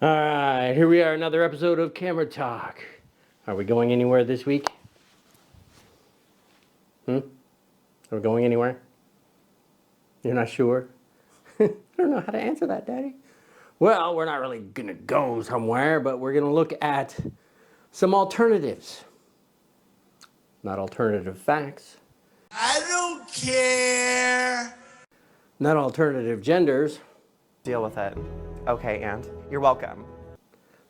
All right, here we are, another episode of Camera Talk. Are we going anywhere this week? Are we going anywhere? You're not sure? I don't know how to answer that, Daddy. Well, we're not really going to go somewhere, but we're going to look at some alternatives. Not alternative facts. I don't care. Not alternative genders. Deal with it. Okay, Aunt. You're welcome.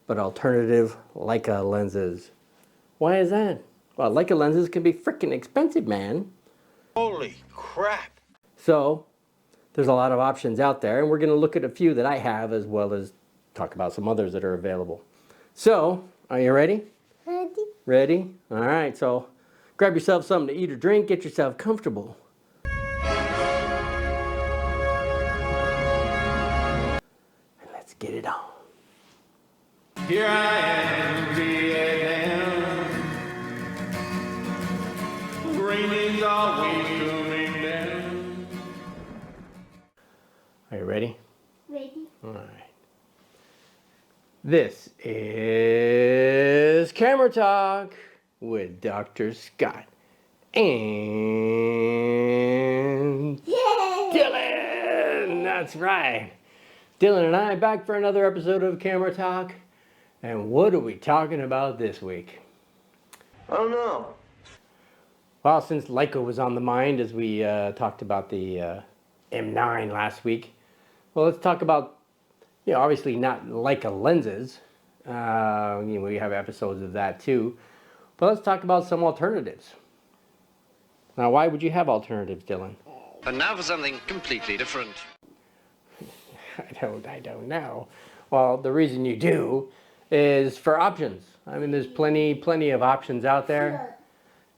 But alternative Leica lenses. Why is that? Well, Leica lenses can be freaking expensive, man. Holy crap. So, there's a lot of options out there, and we're going to look at a few that I have as well as talk about some others that are available. So, are you ready? Ready? Ready? All right, so grab yourself something to eat or drink, get yourself comfortable. And let's get it on. Here I am, Vietnam. Rain is always coming down. Are you ready? Ready? All right. This is Camera Talk with Dr. Scott and Dylan. That's right. Dylan and I back for another episode of Camera Talk. And what are we talking about this week? I don't know. Well, since Leica was on the mind as we talked about the M9 last week, well, let's talk about, obviously not Leica lenses. We have episodes of that too. But let's talk about some alternatives. Now, why would you have alternatives, Dylan? And now for something completely different. I don't know. Well, the reason you do is for options. I mean, there's plenty of options out there.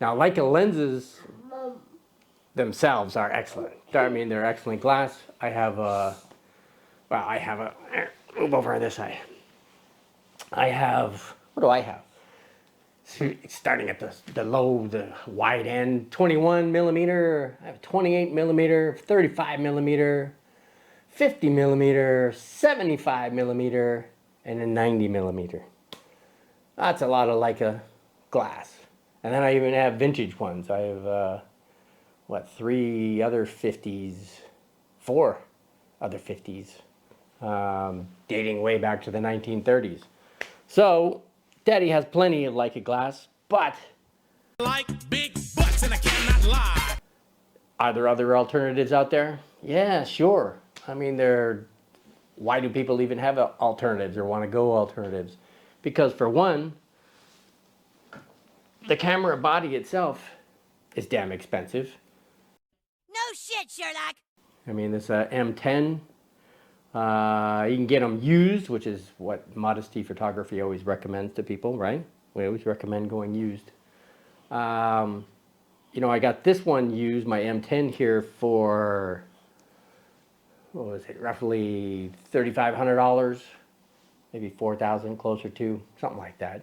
Now, Leica lenses themselves are excellent. I mean, they're excellent glass. I have move over on this side. What do I have? Starting at the wide end, 21 millimeter, I have 28 millimeter, 35 millimeter, 50 millimeter, 75 millimeter, and a 90 millimeter. That's a lot of Leica glass. And then I even have vintage ones. I have, 4 other 50s, dating way back to the 1930s. So, Daddy has plenty of Leica glass, but Like big butts and I cannot lie. are there other alternatives out there? Yeah, sure. I mean, why do people even have alternatives or want to go alternatives? Because for one, the camera body itself is damn expensive. No shit, Sherlock. I mean, this M10, you can get them used, which is what Modesty Photography always recommends to people, right? We always recommend going used. I got this one used, my M10 here, for, what was it, roughly $3,500, maybe $4,000, closer to, something like that.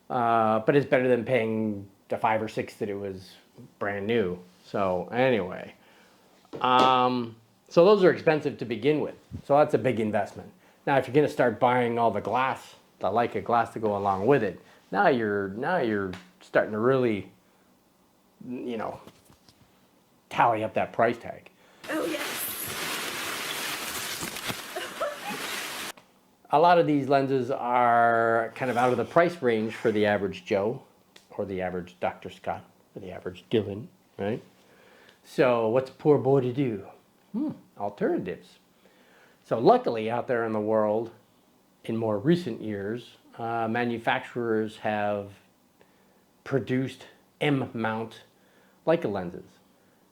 But it's better than paying the $5 or $6 that it was brand new. So anyway, so those are expensive to begin with. So that's a big investment. Now, if you're going to start buying all the glass, the Leica glass to go along with it, now you're starting to really, tally up that price tag. Oh, yes. A lot of these lenses are kind of out of the price range for the average Joe, or the average Dr. Scott, or the average Dylan, right? So what's a poor boy to do? Alternatives. So luckily out there in the world, in more recent years, manufacturers have produced M-mount Leica lenses.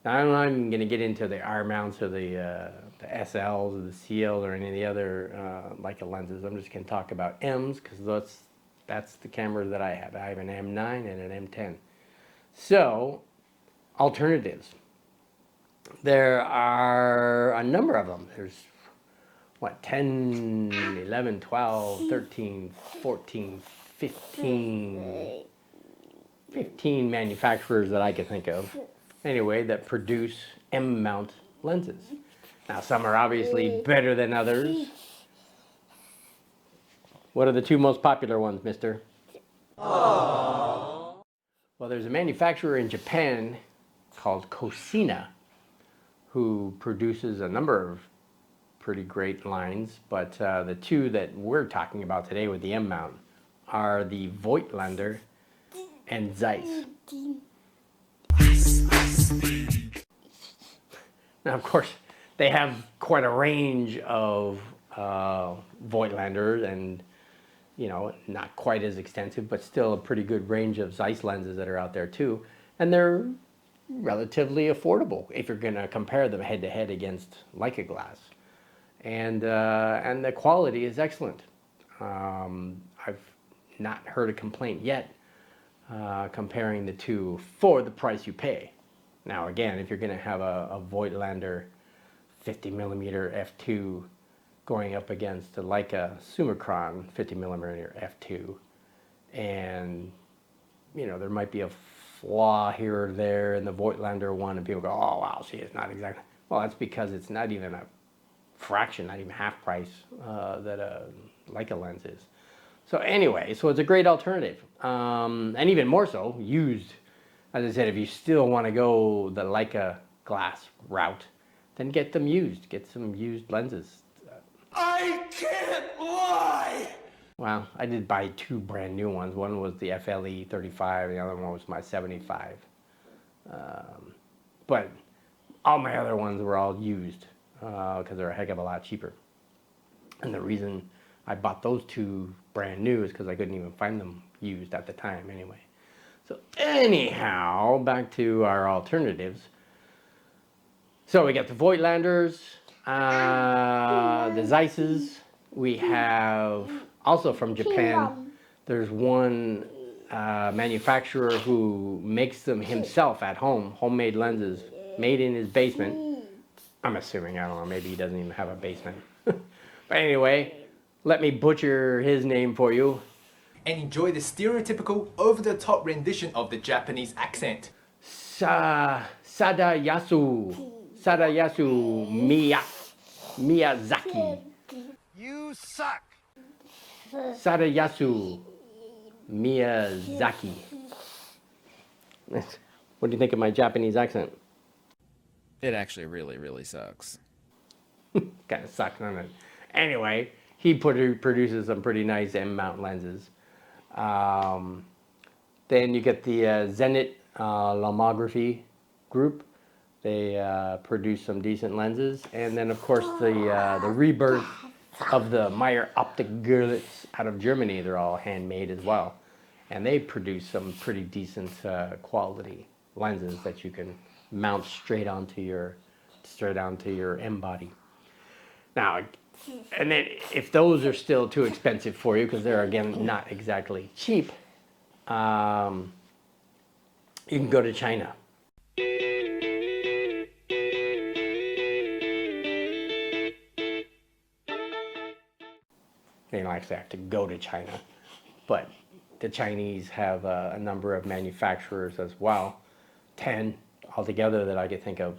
Now, I'm not even going to get into the R-mounts or the SLs or the CLs or any of the other Leica lenses. I'm just going to talk about M's because that's the cameras that I have. I have an M9 and an M10. So, alternatives. There are a number of them. There's, 10, 11, 12, 13, 14, 15 manufacturers that I can think of. Anyway, that produce M-mount lenses. Now, some are obviously better than others. What are the two most popular ones, mister? Aww. Well, there's a manufacturer in Japan called Cosina who produces a number of pretty great lines, but the two that we're talking about today with the M mount are the Voigtlander and Zeiss. Now, of course, they have quite a range of Voigtlanders and, you know, not quite as extensive, but still a pretty good range of Zeiss lenses that are out there too. And they're relatively affordable if you're going to compare them head to head against Leica glass. And the quality is excellent. I've not heard a complaint yet comparing the two for the price you pay. Now again, if you're going to have a Voigtlander 50mm f2 going up against a Leica Summicron 50mm f2, and you know there might be a flaw here or there in the Voigtlander one, and people go, oh wow, see, it's not exactly. Well, that's because it's not even a fraction, not even half price that a Leica lens is. So anyway, so it's a great alternative, and even more so used. As I said, if you still want to go the Leica glass route, then get them used. Get some used lenses. I can't lie! Well, I did buy two brand new ones. One was the FLE 35, the other one was my 75. But all my other ones were all used because they're a heck of a lot cheaper. And the reason I bought those two brand new is because I couldn't even find them used at the time anyway. So anyhow, back to our alternatives. So we got the Voigtlanders, the Zeisses. We have also from Japan. There's one manufacturer who makes them himself at home, homemade lenses made in his basement. I'm assuming, I don't know, maybe he doesn't even have a basement. But anyway, let me butcher his name for you. And enjoy the stereotypical over-the-top rendition of the Japanese accent. Sadayasu Miyazaki. You suck. Sadayasu Miyazaki. What do you think of my Japanese accent? It actually really sucks. Kind of sucks, doesn't it? Anyway, he produces some pretty nice M-mount lenses. Then you get the Zenit Lomography group. They produce some decent lenses, and then of course the rebirth of the Meyer Optik Görlitz out of Germany. They're all handmade as well, and they produce some pretty decent quality lenses that you can mount straight onto your M body. Now, and then if those are still too expensive for you, because they're again not exactly cheap, you can go to China. You don't actually have to go to China, but the Chinese have a number of manufacturers as well, 10 altogether that I could think of.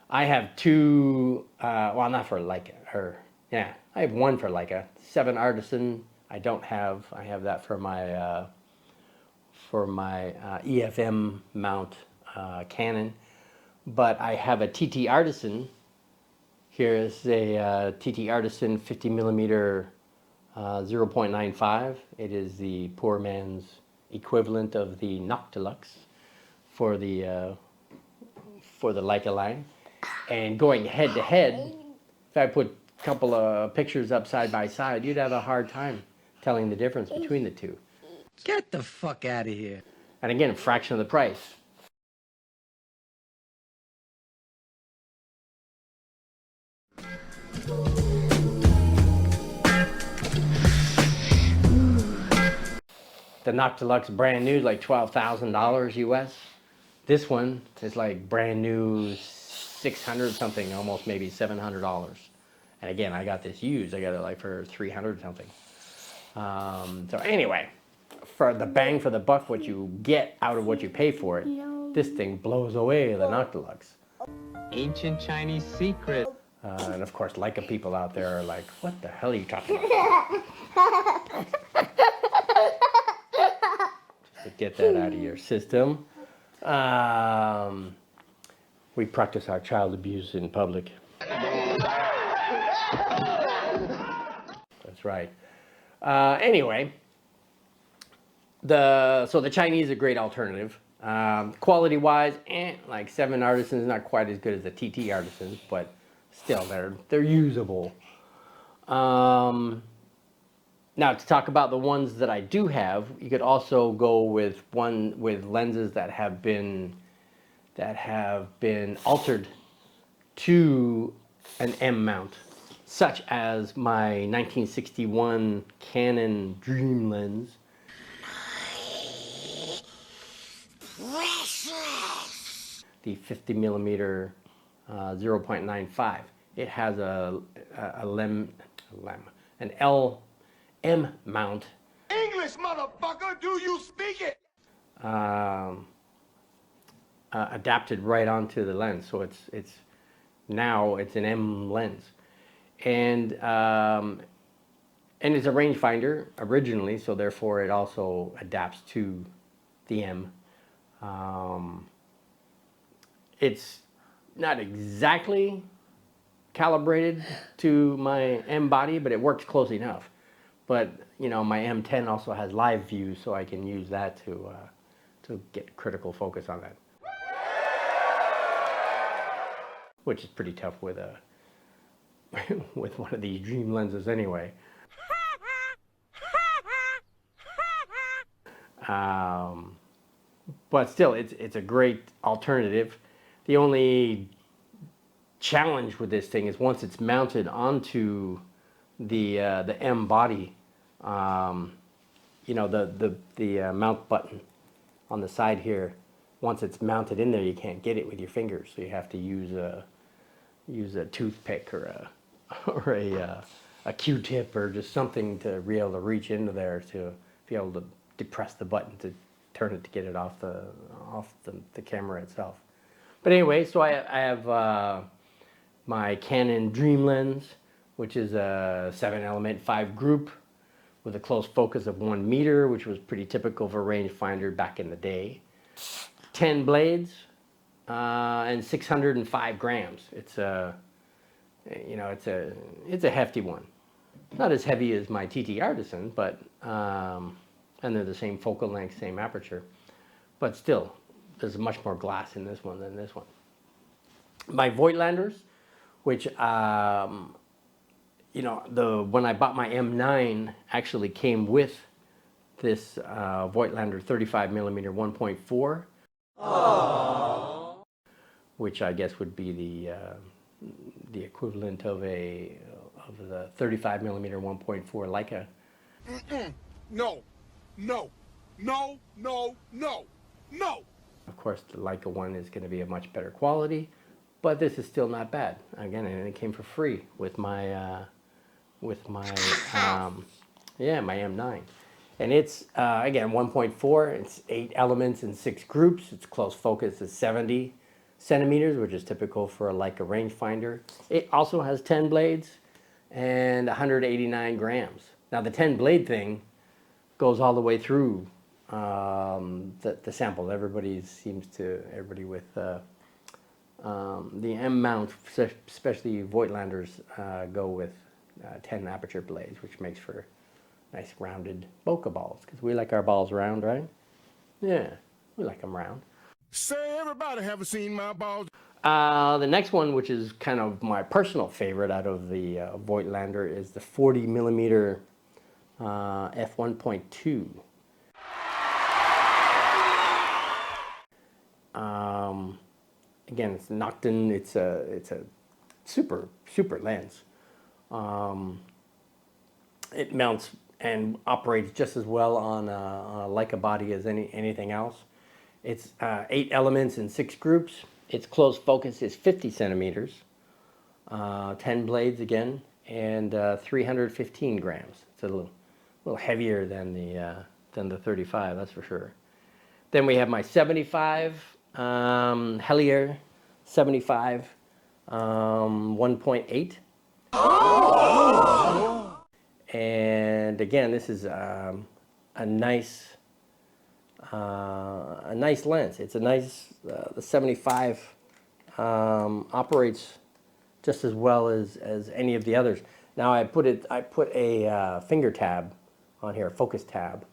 I have two, well, not for Leica, I have one for Leica, 7 Artisan. I have that for my EFM mount Canon, but I have a TT Artisan. Here is a TT Artisan 50mm 0.95. It is the poor man's equivalent of the Noctilux for the Leica line. And going head to head, if I put a couple of pictures up side by side, you'd have a hard time telling the difference between the two. Get the fuck out of here. And again, a fraction of the price. The Noctilux brand new is like $12,000 US. This one is like brand new 600 something, almost maybe $700. And again, I got this used. I got it like for 300 something. So anyway, for the bang for the buck, what you get out of what you pay for it, this thing blows away the Noctilux. Ancient Chinese secret. And of course, Leica people out there are like, what the hell are you talking about? Just to get that out of your system. We practice our child abuse in public. That's right. Anyway, so the Chinese are a great alternative. Quality-wise, like 7 Artisans, not quite as good as the TT Artisans, but still they're usable. Now to talk about the ones that I do have, you could also go with one with lenses that have been altered to an M mount, such as my 1961 Canon Dream lens. The 50 millimeter 0.95. It has an LM mount. English, motherfucker, do you speak it? Adapted right onto the lens, so it's now it's an M lens, and it's a rangefinder originally, so therefore it also adapts to the M. It's not exactly calibrated to my M body, but it works close enough. But you know, my M10 also has live view, so I can use that to get critical focus on that, which is pretty tough with a with one of these Dream lenses anyway. But still, it's a great alternative. The only challenge with this thing is once it's mounted onto the M body, you know, the mount button on the side here. Once it's mounted in there, you can't get it with your fingers, so you have to use a toothpick or a Q-tip or just something to be able to reach into there to be able to depress the button to turn it to get it off the camera itself. But anyway, so I have my Canon Dream lens, which is a 7-element 5 group with a close focus of 1 meter, which was pretty typical for a rangefinder back in the day. 10 blades and 605 grams. It's a, you know, it's a hefty one. Not as heavy as my TT Artisan, but and they're the same focal length, same aperture, but still, there's much more glass in this one than this one. My Voigtlanders, which you know, when I bought my M9, actually came with this Voigtlander 35 millimeter 1.4, which I guess would be the equivalent of the 35 millimeter 1.4 Leica. No, no, no, no, no, no. Of course, the Leica one is going to be a much better quality, but this is still not bad. Again, and it came for free with my yeah, my M9, and it's again 1.4. It's 8 elements in 6 groups. Its close focus is 70 centimeters, which is typical for a Leica rangefinder. It also has 10 blades and 189 grams. Now the 10 blade thing goes all the way through the sample. Everybody with the M mount, especially Voigtlanders, go with 10 aperture blades, which makes for nice rounded bokeh balls, because we like our balls round, right? Yeah, we like them round. Say everybody haven't seen my balls. The next one, which is kind of my personal favorite out of the Voigtlander, is the 40 millimeter f1.2. Again, it's Nocton. It's a super lens. It mounts and operates just as well on a Leica body as anything else. It's 8 elements in 6 groups. Its close focus is 50 centimeters, 10 blades again, and 315 grams. It's a little heavier than the 35, that's for sure. Then we have my 75 Helier 75 1.8. And again, this is a nice lens. It's a nice, the 75 operates just as well as any of the others. Now I put a finger tab on here, focus tab.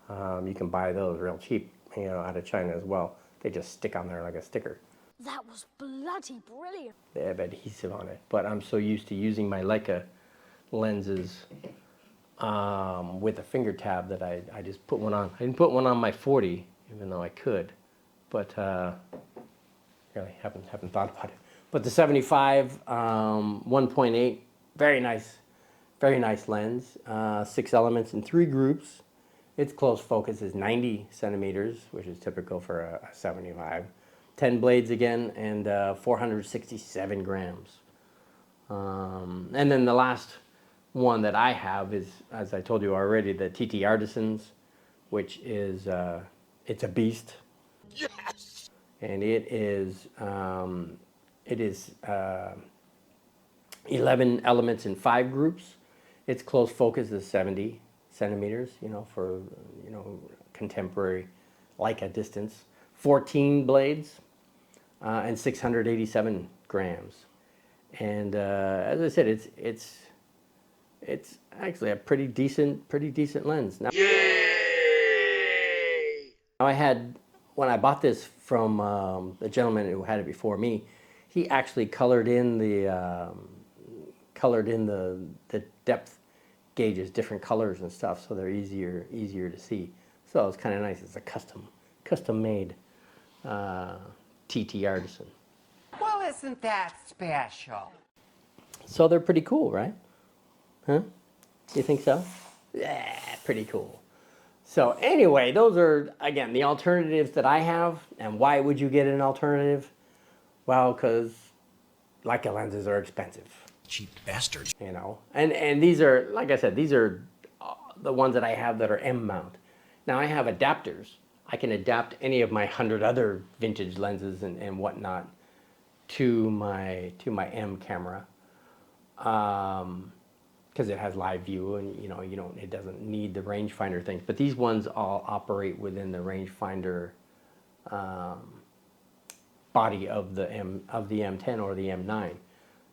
You can buy those real cheap, out of China as well. They just stick on there like a sticker. That was bloody brilliant. They have adhesive on it. But I'm so used to using my Leica lenses with a finger tab that I just put one on. I didn't put one on my 40, even though I could. But really haven't thought about it. But the 75 1.8, very nice lens. 6 elements in 3 groups. Its close focus is 90 centimeters, which is typical for a 75. 10 blades again, and 467 grams. And then the last one that I have is, as I told you already, the TT Artisans, which is, it's a beast. Yes! And it is 11 elements in 5 groups. Its close focus is 70 centimeters, for, contemporary Leica distance. 14 blades and 687 grams. And as I said, it's actually a pretty decent lens. Now, Now I had, when I bought this from the gentleman who had it before me, he actually colored in the depth gauges, different colors and stuff, so they're easier to see. So it's kind of nice. It's a custom made TT Artisan. Well, isn't that special? So they're pretty cool, right? Huh? You think so? Yeah, pretty cool. So anyway, those are, again, the alternatives that I have. And why would you get an alternative? Well, because Leica lenses are expensive. Cheap bastards. And these are, like I said, these are the ones that I have that are M mount. Now I have adapters. I can adapt any of my 100 other vintage lenses and whatnot to my M camera, because it has live view, and it doesn't need the rangefinder things. But these ones all operate within the rangefinder body of the M10 or the M9,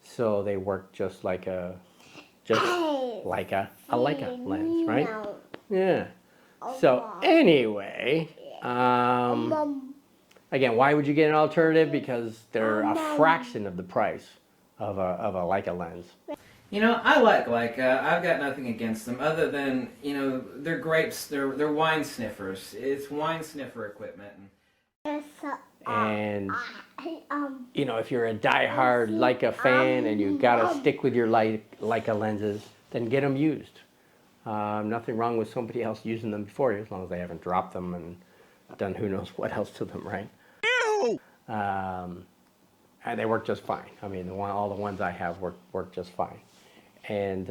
so they work just like a Leica lens, right? Yeah. So anyway, again, why would you get an alternative? Because they're a fraction of the price of a Leica lens. I like Leica. I've got nothing against them other than, they're grapes, they're wine sniffers. It's wine sniffer equipment. And, if you're a die-hard Leica fan and you gotta stick with your Leica lenses, then get them used. Nothing wrong with somebody else using them before you, as long as they haven't dropped them and done who knows what else to them, right? Ew! And they work just fine. I mean, all the ones I have work just fine. And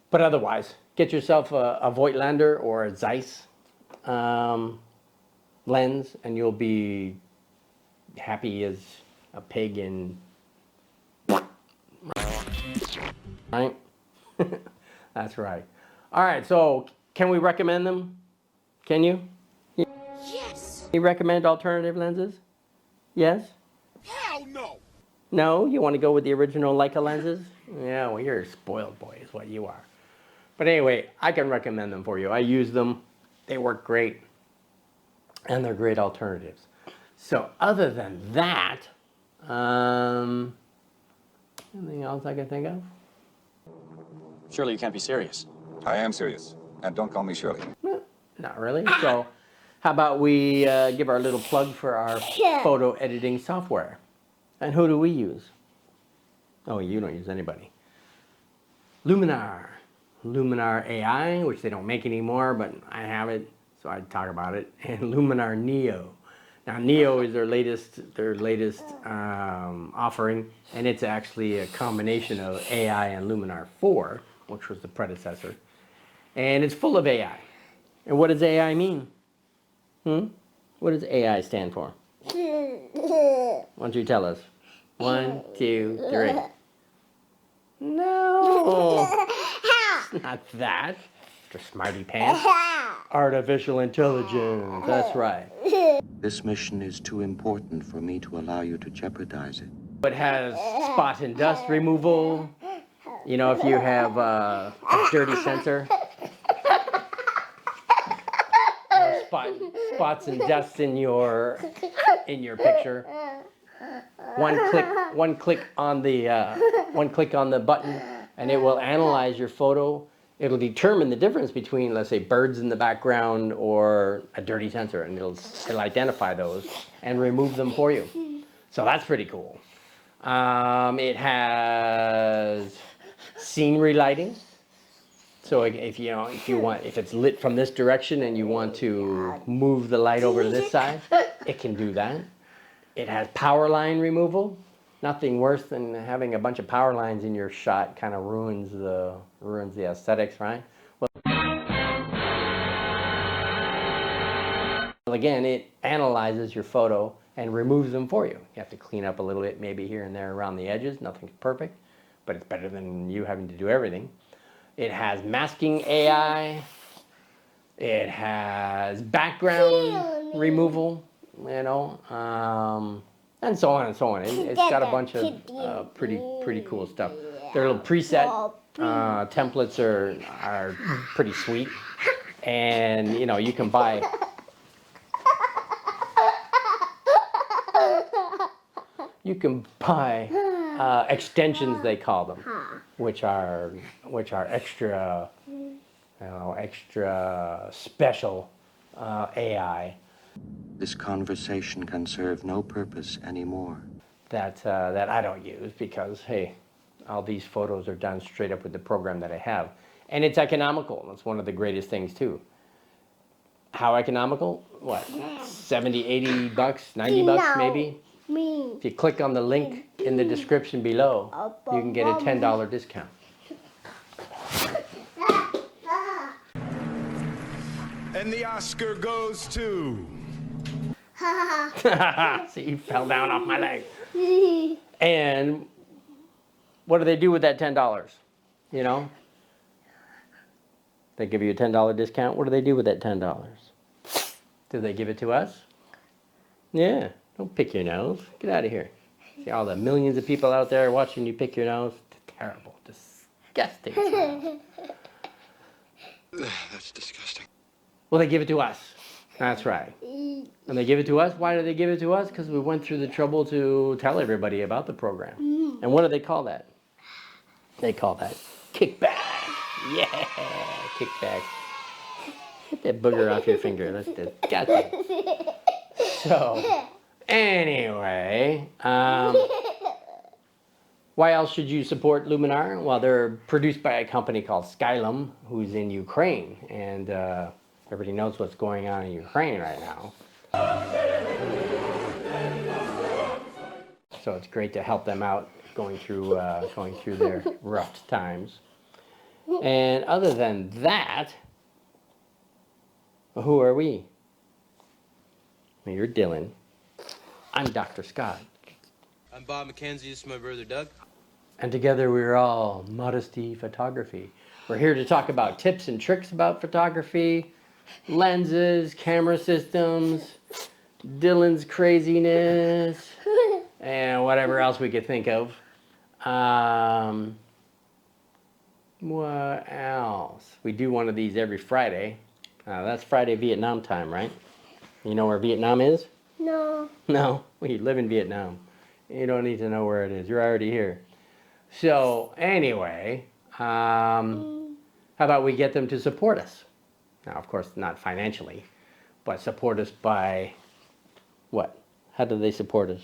but otherwise, get yourself a Voigtlander or a Zeiss lens, and you'll be happy as a pig in, right? That's right. All right, so can we recommend them? Can you? Yes. You recommend alternative lenses? Yes? Hell no! No? You want to go with the original Leica lenses? Yeah, well, you're a spoiled boy is what you are. But anyway, I can recommend them for you. I use them. They work great. And they're great alternatives. So other than that, anything else I can think of? Surely you can't be serious. I am serious. And don't call me Shirley. No, not really. So how about we give our little plug for our photo editing software? And who do we use? Oh, you don't use anybody. Luminar AI, which they don't make anymore, but I have it, so I'd talk about it. And Luminar Neo. Now Neo is their latest offering, and it's actually a combination of AI and Luminar 4, which was the predecessor. And it's full of AI. And what does AI mean? What does AI stand for? Why don't you tell us? 1, 2, 3. No. Not that. Mr. Smarty Pants. Artificial intelligence. That's right. This mission is too important for me to allow you to jeopardize it. It has spot and dust removal. You know, if you have a dirty sensor. Spots and dust in your picture. One click on the button, and it will analyze your photo. It'll determine the difference between, let's say, birds in the background or a dirty sensor, and it'll identify those and remove them for you. So that's pretty cool. It has scenery lighting. So if it's lit from this direction and you want to move the light over to this side, it can do that. It has power line removal. Nothing worse than having a bunch of power lines in your shot. Kind of ruins the aesthetics, right? Well, again, it analyzes your photo and removes them for you. You have to clean up a little bit, maybe here and there around the edges. Nothing's perfect, but it's better than you having to do everything. It has masking AI. It has background removal, and so on and so on. It's got a bunch of pretty cool stuff. Their little preset templates are pretty sweet, and you can buy. You can buy extensions, they call them, which are extra, extra special AI. This conversation can serve no purpose anymore. That I don't use because, hey, all these photos are done straight up with the program that I have. And it's economical. That's one of the greatest things, too. How economical? What, 70, 80 bucks, 90 bucks maybe? If you click on the link in the description below, you can get a $10 discount. And the Oscar goes to... See, you fell down off my leg. And what do they do with that $10? They give you a $10 discount. What do they do with that $10? Do they give it to us? Yeah. Don't pick your nose. Get out of here. See all the millions of people out there watching you pick your nose? It's terrible. Disgusting. That's disgusting. Well, they give it to us. That's right. And they give it to us. Why do they give it to us? Because we went through the trouble to tell everybody about the program. And what do they call that? They call that kickback. Yeah, kickback. Get that booger off your finger. That's disgusting. So, anyway, why else should you support Luminar? Well, they're produced by a company called Skylum, who's in Ukraine, and everybody knows what's going on in Ukraine right now. So it's great to help them out going through their rough times. And other than that, who are we? Well, you're Dylan. I'm Dr. Scott. I'm Bob McKenzie. This is my brother Doug. And together we're all Modesty Photography. We're here to talk about tips and tricks about photography, lenses, camera systems, Dylan's craziness, and whatever else we could think of. What else? We do one of these every Friday. That's Friday Vietnam time, right? You know where Vietnam is? No. No? Well, you live in Vietnam. You don't need to know where it is. You're already here. So, anyway, how about we get them to support us? Now, of course, not financially, but support us by what? How do they support us?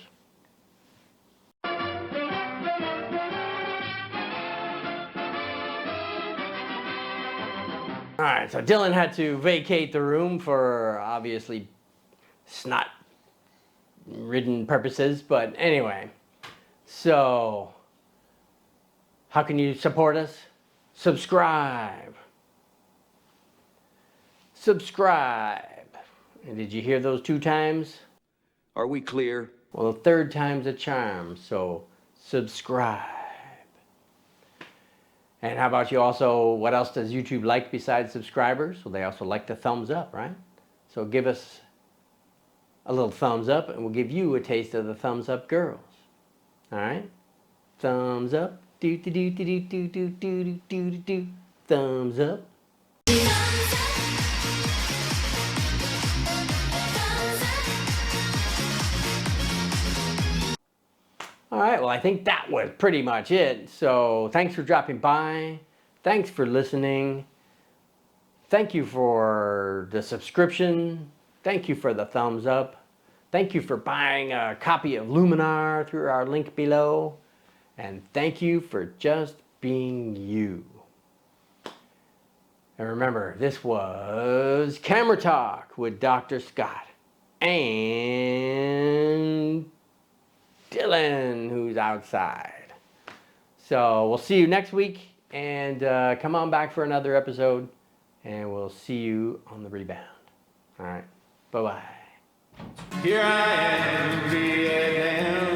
All right, so Dylan had to vacate the room for obviously snot-ridden purposes, but anyway. So, how can you support us? Subscribe. Subscribe. And did you hear those 2 times? Are we clear? Well, the third time's a charm, so subscribe. And how about you also, what else does YouTube like besides subscribers? Well, they also like the thumbs up, right? So give us a little thumbs up and we'll give you a taste of the thumbs up girls. All right? Thumbs up. Do do do do do do do do do do do. Thumbs up. All right, well, I think that was pretty much it. So thanks for dropping by. Thanks for listening. Thank you for the subscription. Thank you for the thumbs up. Thank you for buying a copy of Luminar through our link below. And thank you for just being you. And remember, this was Camera Talk with Dr. Scott and Dylan, who's outside. So we'll see you next week, and come on back for another episode, and we'll see you on the rebound. All right, bye-bye. Here I am, Vietnam.